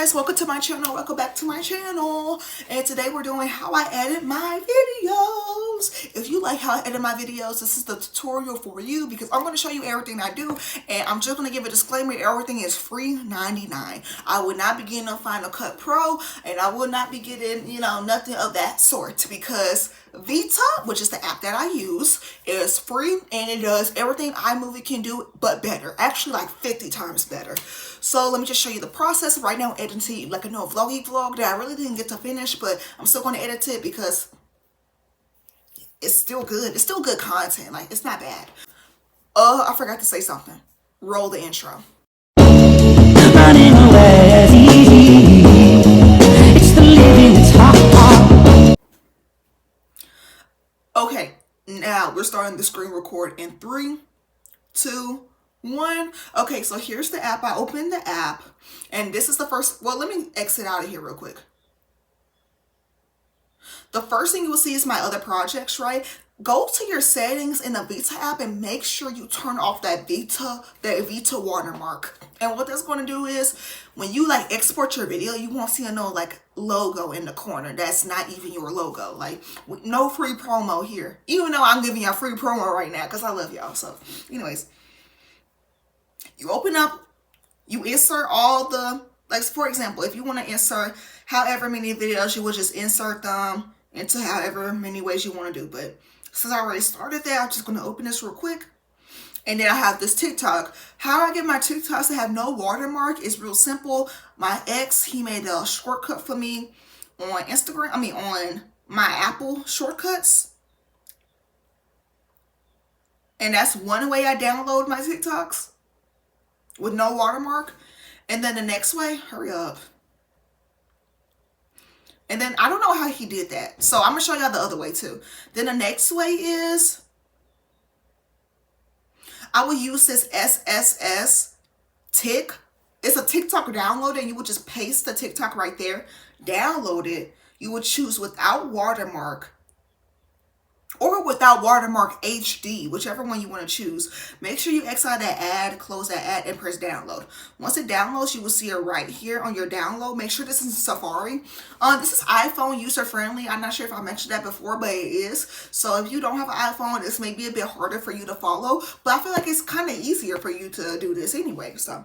guys, welcome to my channel. Welcome back to my channel. And today we're doing how I edit my videos. If you like how I edit my videos, this is the tutorial for you because I'm going to show you everything I do, and I'm just going to give a disclaimer: everything is free 99. I would not be getting a Final Cut Pro, and I will not be getting, nothing of that sort, because VITA, which is the app that I use, is free and it does everything iMovie can do, but better. Actually, like 50 times better. So let me just show you the process. Right now, editing like a no vloggy vlog that I really didn't get to finish, but I'm still going to edit it because it's still good. It's still good content. Like, it's not bad. I forgot to say something. Roll the intro. Running away is easy. It's the living that's hard. Okay, now we're starting the screen record in 3, 2, 1. Okay, so here's the app. I opened the app, and this is the first. Well, let me exit out of here real quick. The first thing you will see is my other projects, right? Go to your settings in the VITA app and make sure you turn off that VITA watermark. And what that's going to do is when you like export your video, you won't see a no like logo in the corner. That's not even your logo. Like, no free promo here. Even though I'm giving y'all free promo right now because I love y'all. So anyways, you open up, you insert all the, like, for example, if you want to insert however many videos, you will just insert them into however many ways you want to do. But since I already started that, I'm just going to open this real quick. And then I have this TikTok. How I get my TikToks to have no watermark is real simple. My ex, he made a shortcut for me on Instagram. On my Apple shortcuts. And that's one way I download my TikToks with no watermark. And then the next way, hurry up. And then I don't know how he did that. So I'm going to show y'all the other way too. Then the next way is I will use this SSS tick. It's a TikTok download, and you would just paste the TikTok right there. Download it. You would choose without watermark or without watermark HD, whichever one you want to choose. Make sure you exit that ad, close that ad, and press download. Once it downloads, you will see it right here on your download. Make sure this is Safari. This is iPhone user friendly. I'm not sure if I mentioned that before, but it is. So if you don't have an iPhone, this may be a bit harder for you to follow, but I feel like it's kind of easier for you to do this anyway. So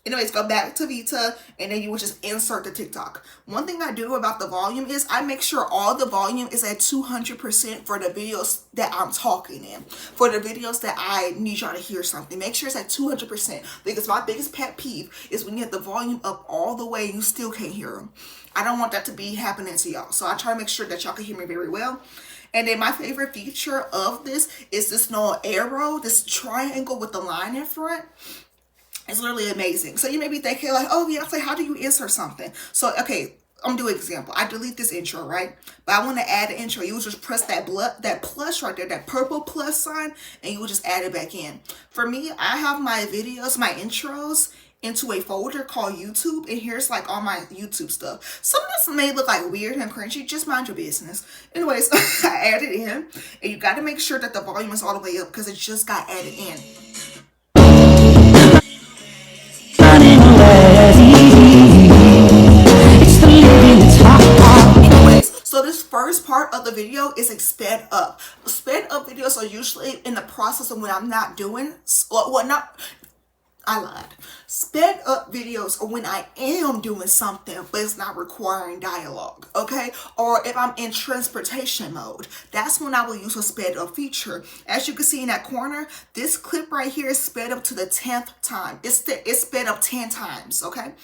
anyways, go back to VITA, and then you will just insert the TikTok. One thing I do about the volume is I make sure all the volume is at 200% for the videos that I'm talking in. For the videos that I need y'all to hear something, make sure it's at 200%. Because my biggest pet peeve is when you have the volume up all the way and you still can't hear them. I don't want that to be happening to y'all. So I try to make sure that y'all can hear me very well. And then my favorite feature of this is this little arrow, this triangle with the line in front. It's literally amazing. So you may be thinking like, oh, Veoncedefaye, how do you insert something? So, okay, I'm doing an example. I delete this intro, right? But I want to add an intro. You would just press that plus right there, that purple plus sign, and you would just add it back in. For me, I have my videos, my intros, into a folder called YouTube, and here's like all my YouTube stuff. Some of this may look like weird and cringy, just mind your business. Anyways, I added in, and you got to make sure that the volume is all the way up because it just got added in. So this first part of the video is a sped up. Sped up videos are usually in the process of when I'm not doing, I lied. Sped up videos are when I am doing something, but it's not requiring dialogue, okay? Or if I'm in transportation mode, that's when I will use a sped up feature. As you can see in that corner, this clip right here is sped up to the 10th time. It's sped up 10 times, okay?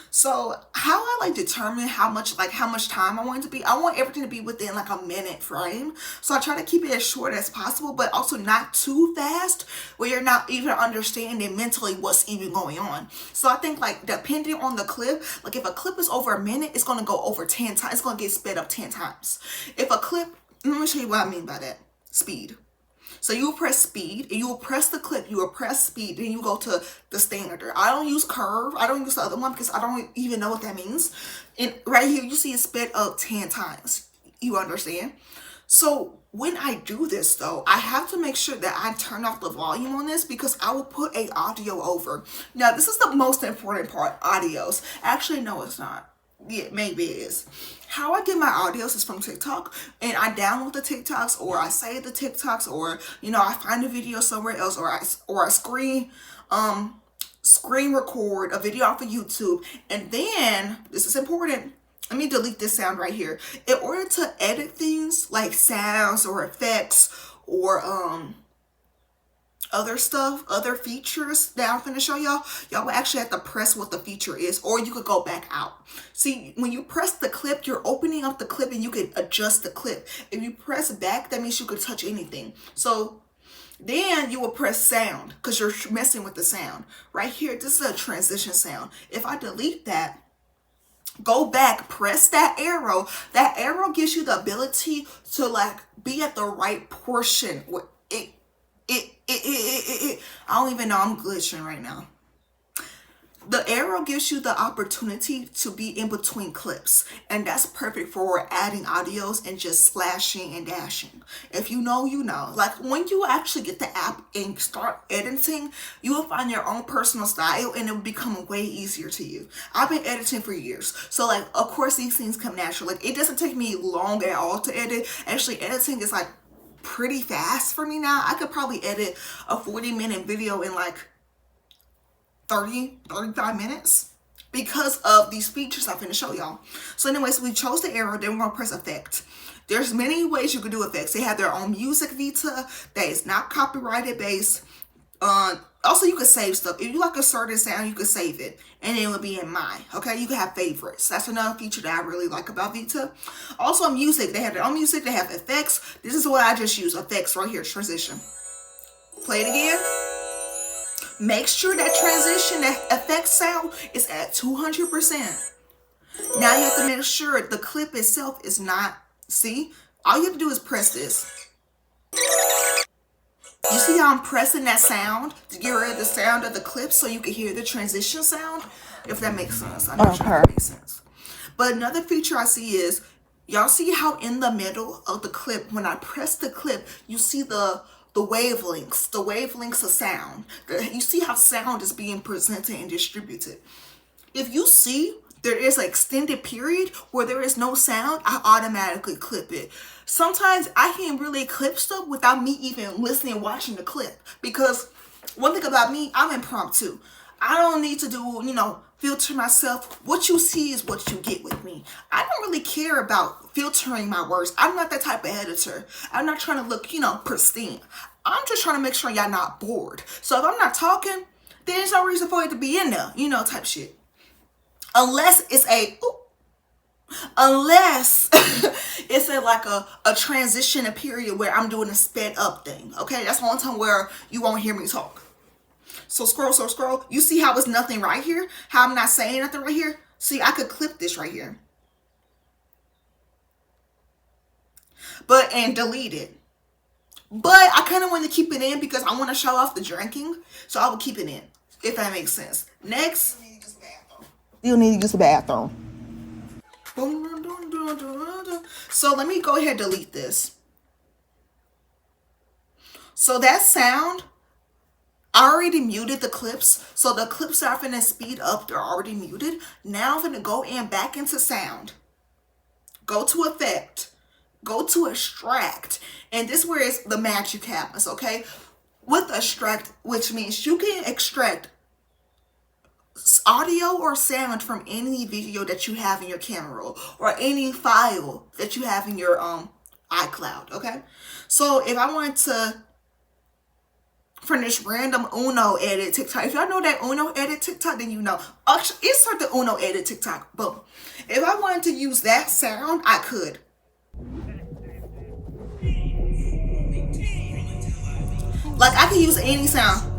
So how I like determine how much time I want it to be, I want everything to be within like a minute frame. So I try to keep it as short as possible, but also not too fast where you're not even understanding mentally what's even going on. So I think like depending on the clip, like if a clip is over a minute, it's going to go over 10 times. It's going to get sped up 10 times. If a clip, let me show you what I mean by that. Speed. So you will press speed, and you will press the clip, you will press speed, then you go to the standard. I don't use curve. I don't use the other one because I don't even know what that means. And right here, you see it sped up 10 times. You understand? So when I do this though, I have to make sure that I turn off the volume on this because I will put a audio over. Now this is the most important part, audios. Actually, no, it's not. Yeah, maybe it is. How I get my audios is from TikTok, and I download the TikToks, or I save the TikToks, or I find a video somewhere else, or I screen record a video off of YouTube, and then this is important. Let me delete this sound right here. In order to edit things like sounds or effects or other stuff, other features that I'm gonna show y'all, y'all will actually have to press what the feature is, or you could go back out. See, when you press the clip, you're opening up the clip and you can adjust the clip. If you press back, that means you could touch anything. So then you will press sound because you're messing with the sound. Right here, this is a transition sound. If I delete that, go back, press that arrow. That arrow gives you the ability to like be at the right portion. I don't even know, I'm glitching right now. The arrow gives you the opportunity to be in between clips, and that's perfect for adding audios and just slashing and dashing. If you know, you know. Like when you actually get the app and start editing, you will find your own personal style and it will become way easier to you. I've been editing for years, so like of course these things come natural. Like it doesn't take me long at all to edit. Actually, editing is like pretty fast for me now. I could probably edit a 40-minute video in like 35 minutes because of these features I'm finna show y'all. So anyways, we chose the arrow, then we're gonna press effect. There's many ways you can do effects. They have their own music VITA that is not copyrighted based. Also, you can save stuff. If you like a certain sound, you can save it and it will be in mine. Okay, you can have favorites. That's another feature that I really like about VITA. Also, music. They have their own music. They have effects. This is what I just use. Effects right here. Transition. Play it again. Make sure that transition, that effect sound is at 200%. Now you have to make sure the clip itself is not, see? All you have to do is press this. You see how I'm pressing that sound to get rid of the sound of the clip so you can hear the transition sound? If that makes sense. I'm not sure if that makes sense. But another feature I see is, y'all see how in the middle of the clip, when I press the clip, you see the wavelengths of sound. You see how sound is being presented and distributed. If you see there is an extended period where there is no sound, I automatically clip it. Sometimes I can really clip stuff without me even listening and watching the clip. Because one thing about me, I'm impromptu. I don't need to do, filter myself. What you see is what you get with me. I don't really care about filtering my words. I'm not that type of editor. I'm not trying to look, pristine. I'm just trying to make sure y'all not bored. So if I'm not talking, then there's no reason for it to be in there, type shit. Unless it's like a transition, a period where I'm doing a sped up thing. Okay, that's the only time where you won't hear me talk. So scroll. You see how it's nothing right here? How I'm not saying nothing right here? See, I could clip this right here. And delete it. But I kind of want to keep it in because I want to show off the drinking. So I will keep it in, if that makes sense. Next. You'll need to use the bathroom. So let me go ahead and delete this. So that sound, I already muted the clips. So the clips are finna speed up. They're already muted. Now I'm finna go in back into sound. Go to effect. Go to extract. And this is where it's the magic happens, okay? With extract, which means you can extract audio or sound from any video that you have in your camera roll or any file that you have in your iCloud, okay? So if I wanted to, from this random Uno edit TikTok, if y'all know that Uno edit TikTok, then you know. Actually, insert the Uno edit TikTok, boom. If I wanted to use that sound, I could. Like I could use any sound.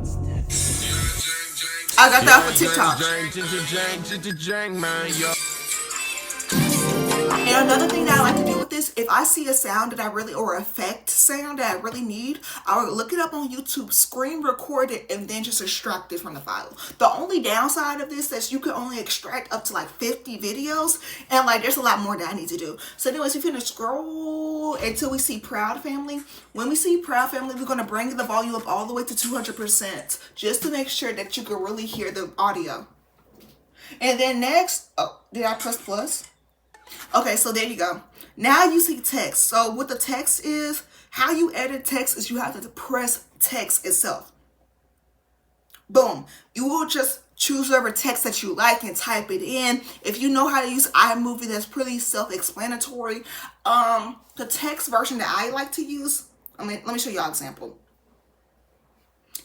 I got that for TikTok. And another thing that I like to do with this, if I see a sound that I really, or effect sound that I really need, I will look it up on YouTube, screen record it, and then just extract it from the file. The only downside of this is you can only extract up to like 50 videos, and like there's a lot more that I need to do. So anyways, we're gonna scroll until we see Proud Family. When we see Proud Family, we're gonna bring the volume up all the way to 200%, just to make sure that you can really hear the audio. And then next, oh, did I press plus? Okay, so there you go. Now you see text. So what the text is, how you edit text is you have to press text itself. Boom. You will just choose whatever text that you like and type it in. If you know how to use iMovie, that's pretty self-explanatory. The text version that I like to use, let me show y'all an example.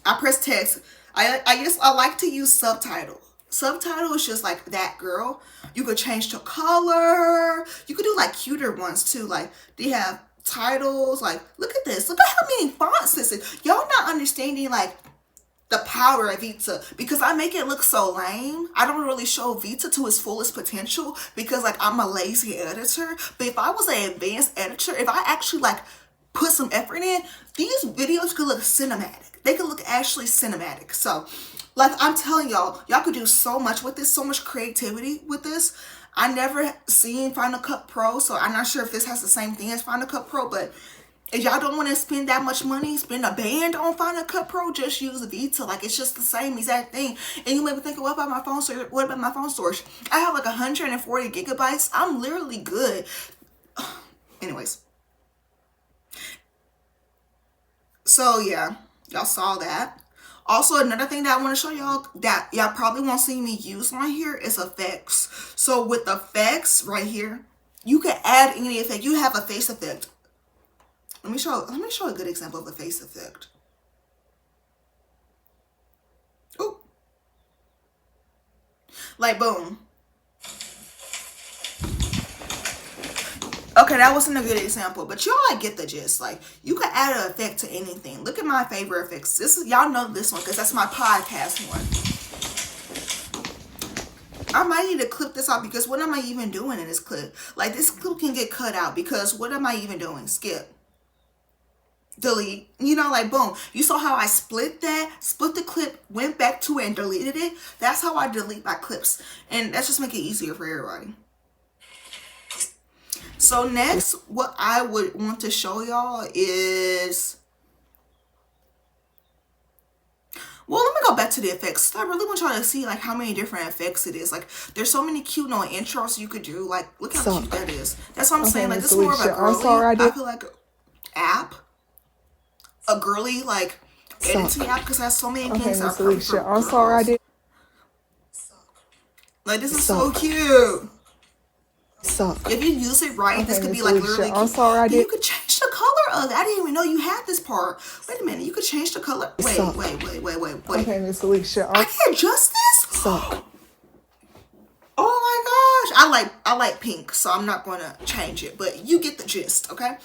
I press text. I guess I like to use subtitle. Subtitle is just like that girl. You could change the color. You could do like cuter ones too. Like they have titles. Like look at this. Look at how many fonts this is. Y'all not understanding like the power of VITA, because I make it look so lame. I don't really show VITA to its fullest potential because like I'm a lazy editor. But if I was an advanced editor, if I actually like put some effort in, these videos could look cinematic. They could look actually cinematic. So like I'm telling y'all, y'all could do so much with this, so much creativity with this. I never seen Final Cut Pro, so I'm not sure if this has the same thing as Final Cut Pro, but if y'all don't want to spend that much money, spend a band on Final Cut Pro, just use VITA. Like it's just the same exact thing. And you may be thinking, what about my phone storage? What about my phone storage? I have like 140 gigabytes. I'm literally good. Anyways. So yeah, y'all saw that. Also, another thing that I want to show y'all that y'all probably won't see me use on here is effects. So with effects right here, you can add any effect. You have a face effect. Let me show a good example of a face effect. Ooh. Like boom. Okay, that wasn't a good example, but y'all like get the gist. Like you can add an effect to anything. Look at my favorite effects. This is, y'all know this one because that's my podcast one. I might need to clip this out because what am I even doing in this clip? Like this clip can get cut out because what am I even doing? Skip. Delete. You know, like boom. You saw how I split the clip, went back to it and deleted it. That's how I delete my clips. And that's just make it easier for everybody. So next, what I would want to show y'all is, well, let me go back to the effects. I really want y'all to see like how many different effects it is. Like there's so many cute little intros you could do. Like look how cute that is. That's what I'm saying. Like this is more of a girly, I feel like app. A girly like editing app because it has so many things that are perfect for girls. I'm sorry I did. Like this is so cute. If you use it right, this could be like literally cute. You could change the color of it. I didn't even know you had this part. Wait a minute, you could change the color. Wait. Okay, Miss Alicia. I can adjust this? Oh my gosh. I like pink, so I'm not gonna change it, but you get the gist, okay?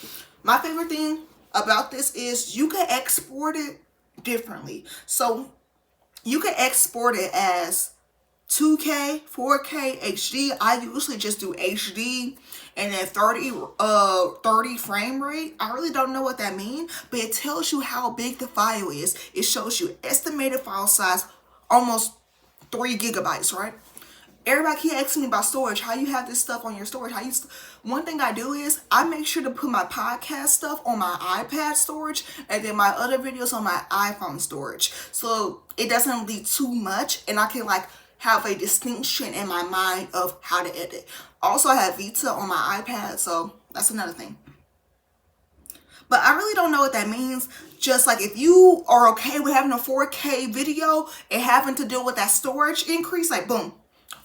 My favorite thing about this is you can export it differently. So you can export it as 2K, 4K, HD. I usually just do HD and then 30 frame rate. I really don't know what that means, but it tells you how big the file is. It shows you estimated file size, almost 3 gigabytes, right? Everybody keep asking me about storage. How you have this stuff on your storage? One thing I do is I make sure to put my podcast stuff on my iPad storage and then my other videos on my iPhone storage. So it doesn't leave too much and I can like have a distinction in my mind of how to edit. Also, I have VITA on my iPad, so that's another thing. But I really don't know what that means. Just like if you are okay with having a 4K video and having to deal with that storage increase, like boom,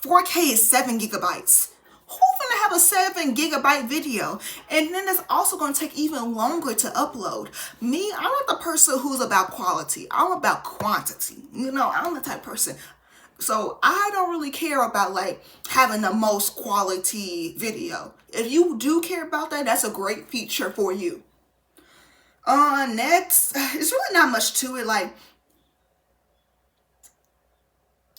4K is 7 gigabytes. Who's gonna have a 7 gigabyte video? And then it's also gonna take even longer to upload. Me, I'm not the person who's about quality. I'm about quantity. You know, I'm the type of person. So I don't really care about like having the most quality video. If you do care about that, that's a great feature for you. Next, it's really not much to it. Like,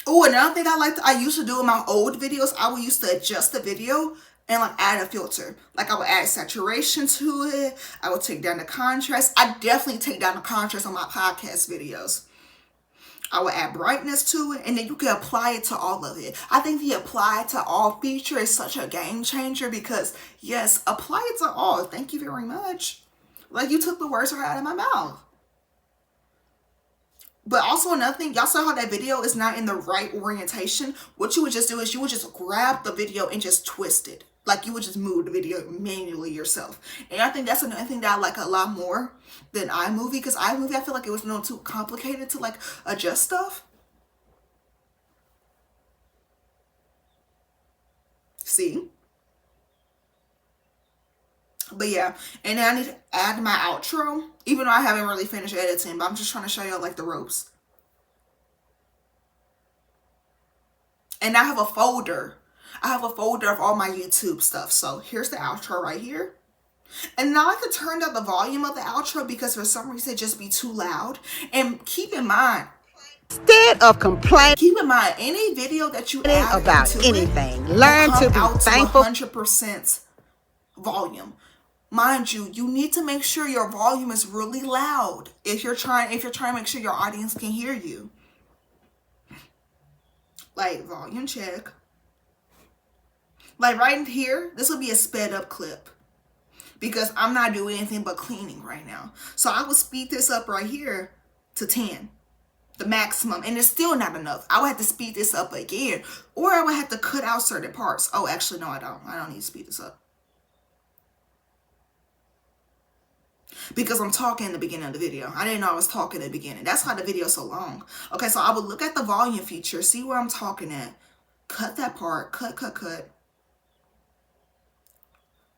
oh, another thing I used to do in my old videos, I would used to adjust the video and like add a filter. Like I would add saturation to it. I would take down the contrast. I definitely take down the contrast on my podcast videos. I would add brightness to it, and then you can apply it to all of it. I think the apply to all feature is such a game changer because yes, apply it to all. Thank you very much. Like you took the words right out of my mouth. But also another thing, y'all saw how that video is not in the right orientation. What you would just do is you would just grab the video and just twist it. Like you would just move the video manually yourself. And I think that's another thing that I like a lot more than iMovie. Because iMovie, I feel like it was a little too complicated to like adjust stuff. See? But yeah, and then I need to add my outro. Even though I haven't really finished editing, but I'm just trying to show y'all like the ropes. And I have a folder. I have a folder of all my YouTube stuff. So here's the outro right here. And now I can turn down the volume of the outro because for some reason it just be too loud. And keep in mind, instead of complaining, keep in mind any video that you add about anything, learn to be thankful. 100% volume. Mind you, you need to make sure your volume is really loud if you're trying to make sure your audience can hear you. Like volume check. Like right here, this will be a sped up clip because I'm not doing anything but cleaning right now. So I will speed this up right here to 10, the maximum, and it's still not enough. I would have to speed this up again, or I would have to cut out certain parts. Oh, actually, no, I don't need to speed this up because I'm talking in the beginning of the video. I didn't know I was talking in the beginning. That's why the video is so long. Okay, so I would look at the volume feature, see where I'm talking at, cut that part, cut.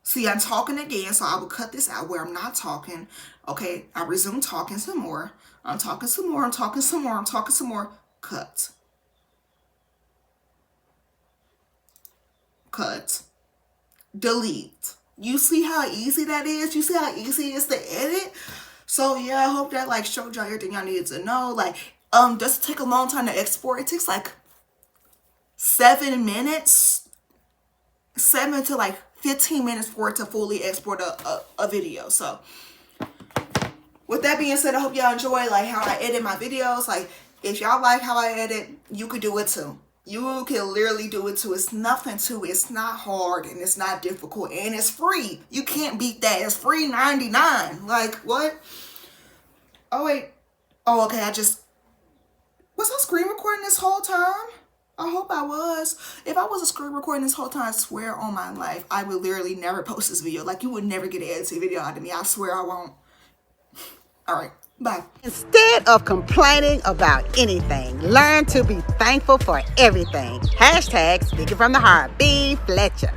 See, I'm talking again, so I will cut this out where I'm not talking. Okay, I resume talking some more. I'm talking some more, I'm talking some more, I'm talking some more. Cut. Cut. Delete. You see how easy that is? You see how easy it is to edit? So yeah, I hope that like showed y'all everything y'all needed to know. Like, does it take a long time to export? It takes like 7 minutes. 7 to like 15 minutes for it to fully export a video. So with that being said, I hope y'all enjoy like how I edit my videos. Like if y'all like how I edit, you could do it too. You can literally do it too. It's nothing to it. It's not hard and it's not difficult and it's free. You can't beat that. It's free 99. Like what? Oh wait. Oh okay. Was I screen recording this whole time? I hope I was. If I was a screen recording this whole time, I swear on my life, I would literally never post this video. Like, you would never get an edited video out of me. I swear I won't. All right. Bye. Instead of complaining about anything, learn to be thankful for everything. Hashtag speaking from the heart. B. Fletcher.